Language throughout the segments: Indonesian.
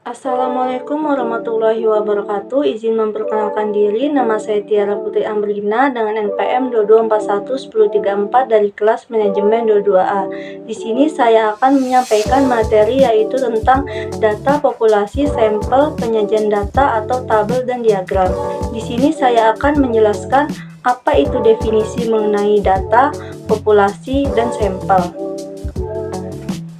Assalamualaikum warahmatullahi wabarakatuh. Izin memperkenalkan diri, nama saya Tiara Putri Amrina dengan NPM 22411034 dari kelas manajemen 22A. Di sini saya akan menyampaikan materi yaitu tentang data populasi, sampel, penyajian data atau tabel dan diagram. Di sini saya akan menjelaskan apa itu definisi mengenai data, populasi, dan sampel.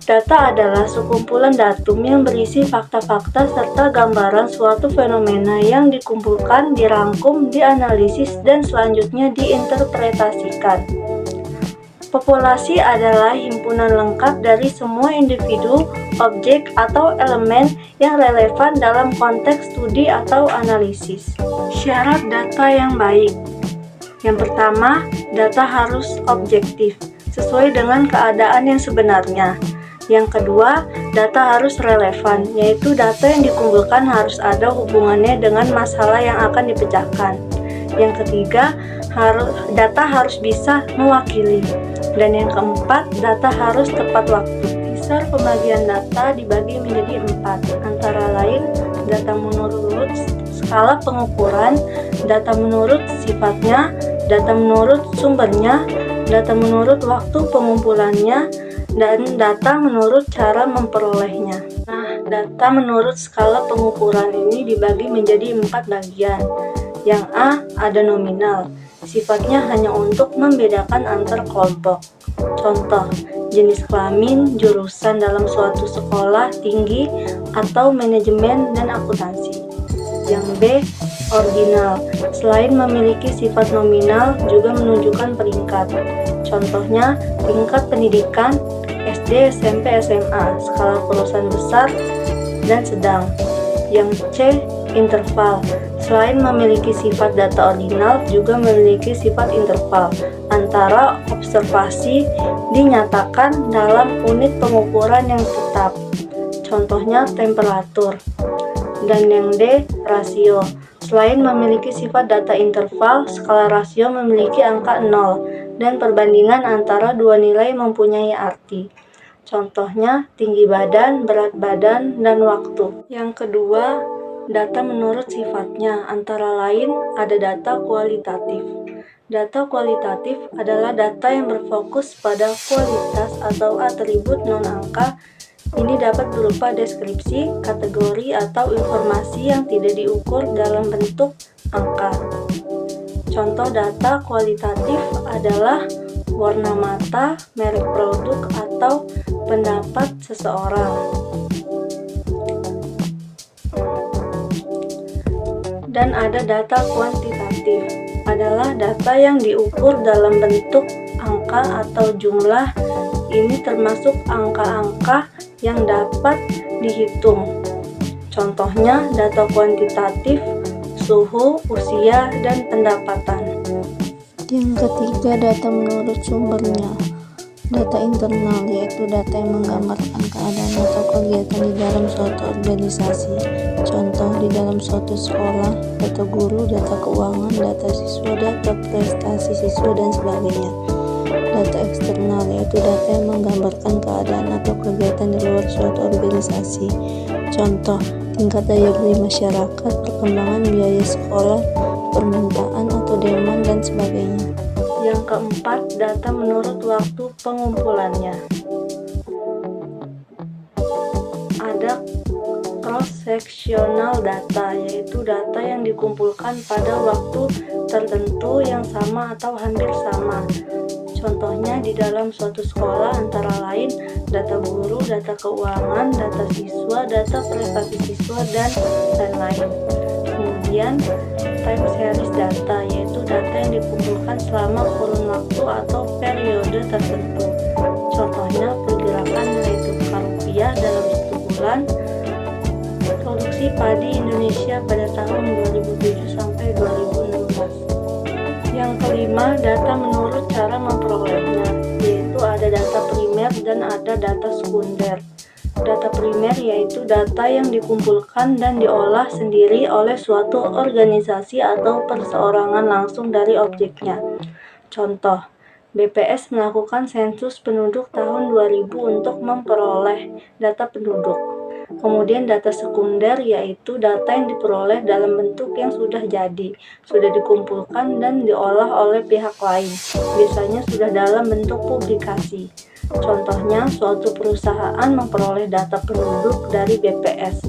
Data adalah sekumpulan datum yang berisi fakta-fakta serta gambaran suatu fenomena yang dikumpulkan, dirangkum, dianalisis, dan selanjutnya diinterpretasikan. Populasi adalah himpunan lengkap dari semua individu, objek, atau elemen yang relevan dalam konteks studi atau analisis. Syarat data yang baik. Yang pertama, data harus objektif, sesuai dengan keadaan yang sebenarnya. Yang kedua, data harus relevan, yaitu data yang dikumpulkan harus ada hubungannya dengan masalah yang akan dipecahkan. Yang ketiga, data harus bisa mewakili. Dan yang keempat, data harus tepat waktu. Besar pembagian data dibagi menjadi 4, antara lain data menurut skala pengukuran, data menurut sifatnya, data menurut sumbernya, data menurut waktu pengumpulannya, dan data menurut cara memperolehnya. Nah, data menurut skala pengukuran ini dibagi menjadi 4 bagian. Yang A, ada nominal. Sifatnya hanya untuk membedakan antar kelompok. Contoh, jenis kelamin, jurusan dalam suatu sekolah tinggi, atau manajemen dan akuntansi. Yang B, ordinal. Selain memiliki sifat nominal, juga menunjukkan peringkat. Contohnya, tingkat pendidikan, SD, SMP, SMA, skala kelulusan besar dan sedang. Yang C, interval. Selain memiliki sifat data ordinal, juga memiliki sifat interval antara observasi dinyatakan dalam unit pengukuran yang tetap. Contohnya temperatur. Dan yang D, rasio. Selain memiliki sifat data interval, skala rasio memiliki angka 0 dan perbandingan antara dua nilai mempunyai arti. Contohnya tinggi badan, berat badan, dan waktu. Yang kedua, data menurut sifatnya, antara lain ada data kualitatif. Data kualitatif adalah data yang berfokus pada kualitas atau atribut non-angka. Ini dapat berupa deskripsi, kategori, atau informasi yang tidak diukur dalam bentuk angka. Contoh data kualitatif adalah warna mata, merek produk, atau pendapat seseorang. Dan ada data kuantitatif, adalah data yang diukur dalam bentuk angka atau jumlah. Ini termasuk angka-angka yang dapat dihitung. Contohnya data kuantitatif, suhu, usia, dan pendapatan. Yang ketiga, data menurut sumbernya. Data internal, yaitu data yang menggambarkan keadaan atau kegiatan di dalam suatu organisasi. Contoh, di dalam suatu sekolah, data guru, data keuangan, data siswa, data prestasi siswa, dan sebagainya. Data eksternal, yaitu data yang menggambarkan keadaan atau kegiatan di luar suatu organisasi. Contoh, tingkat daya beli masyarakat, perkembangan biaya sekolah, permintaan atau demand, dan sebagainya. Yang keempat, data menurut waktu pengumpulannya. Ada cross-sectional data, yaitu data yang dikumpulkan pada waktu tertentu yang sama atau hampir sama. Contohnya di dalam suatu sekolah antara lain data guru, data keuangan, data siswa, data prestasi siswa, dan lain-lain. Kemudian time series data, yaitu data yang dikumpulkan selama kurun waktu atau periode tertentu. Contohnya pergerakan nilai tukar rupiah dalam 1 bulan, produksi padi Indonesia pada tahun 2007 sampai 2016. Yang kelima, data menurut cara memperolehnya, yaitu ada data primer dan ada data sekunder. Data primer yaitu data yang dikumpulkan dan diolah sendiri oleh suatu organisasi atau perseorangan langsung dari objeknya. Contoh, BPS melakukan sensus penduduk tahun 2000 untuk memperoleh data penduduk. Kemudian data sekunder yaitu data yang diperoleh dalam bentuk yang sudah jadi, sudah dikumpulkan dan diolah oleh pihak lain, biasanya sudah dalam bentuk publikasi. Contohnya, suatu perusahaan memperoleh data penduduk dari BPS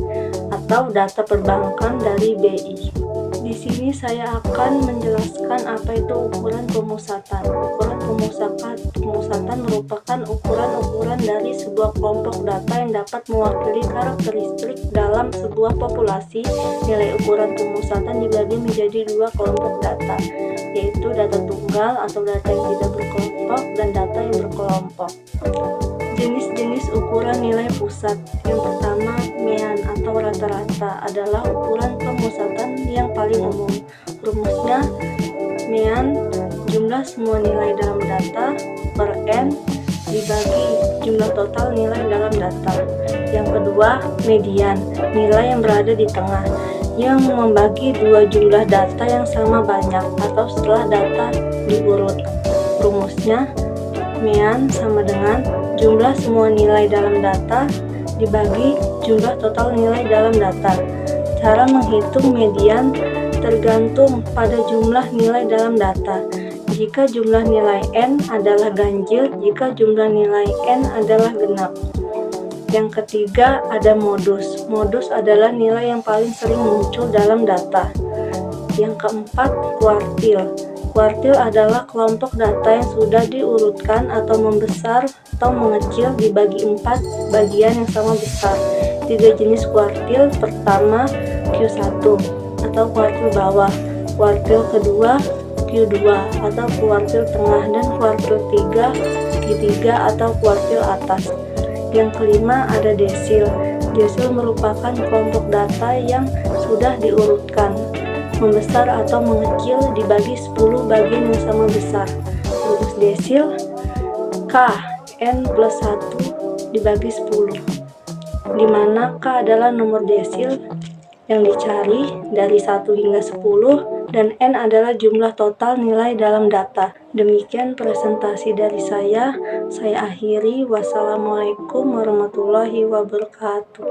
atau data perbankan dari BI. Di sini saya akan menjelaskan apa itu ukuran pemusatan. Ukuran pemusatan merupakan ukuran-ukuran dari sebuah kelompok data yang dapat mewakili karakteristik dalam sebuah populasi. Nilai ukuran pemusatan dibagi menjadi dua kelompok data, yaitu data tunggal atau data yang tidak berkelompok dan data yang berkelompok. Jenis-jenis ukuran nilai pusat. Yang pertama, mean atau rata-rata adalah ukuran pemusatan yang paling umum. Rumusnya, mean jumlah semua nilai dalam data per n dibagi jumlah total nilai dalam data. Yang kedua, median, nilai yang berada di tengah, yang membagi dua jumlah data yang sama banyak atau setelah data diurut. Rumusnya, mean sama dengan jumlah semua nilai dalam data dibagi jumlah total nilai dalam data. Cara menghitung median tergantung pada jumlah nilai dalam data. Jika jumlah nilai n adalah ganjil, jika jumlah nilai n adalah genap. Yang ketiga, ada modus. Modus adalah nilai yang paling sering muncul dalam data. Yang keempat, kuartil. Kuartil adalah kelompok data yang sudah diurutkan atau membesar atau mengecil dibagi 4 bagian yang sama besar. 3 jenis kuartil. Pertama, Q1 atau kuartil bawah, kuartil kedua Q2 atau kuartil tengah, dan kuartil 3 Q3 atau kuartil atas. Yang kelima, ada desil. Desil merupakan kelompok data yang sudah diurutkan, membesar atau mengecil dibagi 10 bagian yang sama besar. Rumus desil, K n plus 1 dibagi 10, di mana K adalah nomor desil yang dicari dari 1 hingga 10 dan n adalah jumlah total nilai dalam data. Demikian presentasi dari saya akhiri. Wassalamualaikum warahmatullahi wabarakatuh.